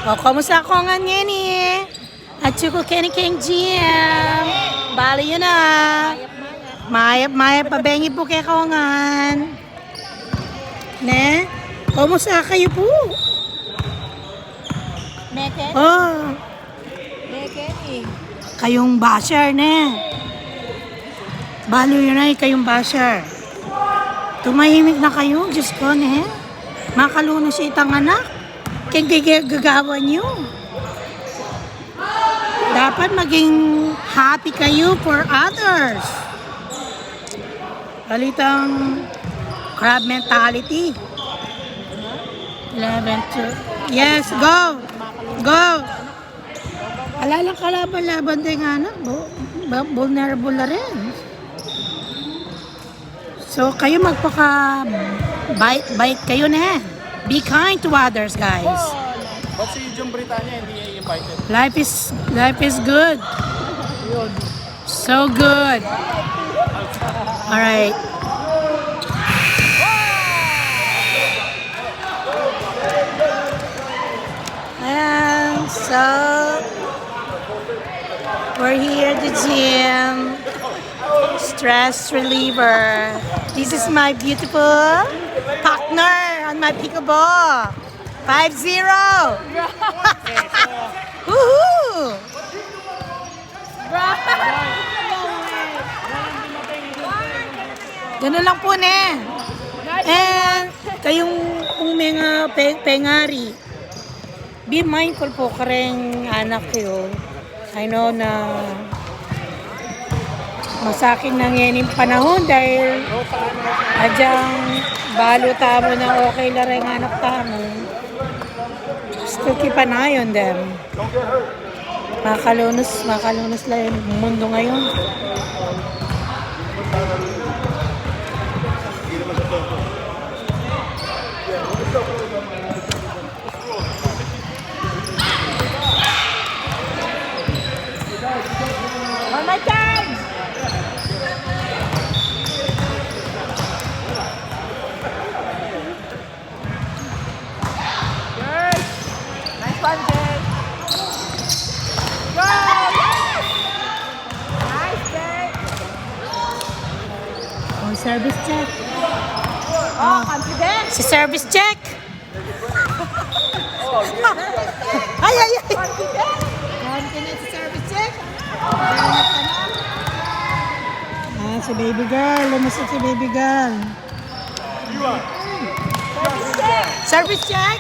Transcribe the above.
O, kamusta ko nga ngeni? At yuko Kenny King GM. Bali yun na. Mayap pabengi po kay kawangan. Ne? Kamusta kayo po? Meke? Oh, Meke eh. kayong basher ne. Bali yun na kayong basher. Tumahimik na kayo, Diyos ko ne. Makaluno si itang anak. Kaya gagawa niyo. Dapat maging happy kayo for others. Balitang crab mentality. 11 to... Yes, go! Go! Alalang kalaban-laban din nga anak. Vulnerable na rin. So, kayo magpaka-bite kayo na. Be kind to others, guys. Ba't si John Britannia hindi invited? Life is good. So good. All right. And so we're here at the gym. Stress reliever. This is my beautiful partner on my pickleball. 5-0. Woohoo! Ganun lang po ne. And kayong kung mga pengari, be mindful po kareng anak kayo. I know na masakin na ngayon yung panahon dahil adyang balo tamo na okay la rin anak tamo. Still keep an eye on them. Makalunos lang yung mundo ngayon. One more time! Nice one, Jay! Go! Yes! Nice, Jay! Oh, service check. Oh, confident! Si service check. Ay. Confident! Confident si service check. Si baby girl. Lumusot si baby girl. Confident! Service check.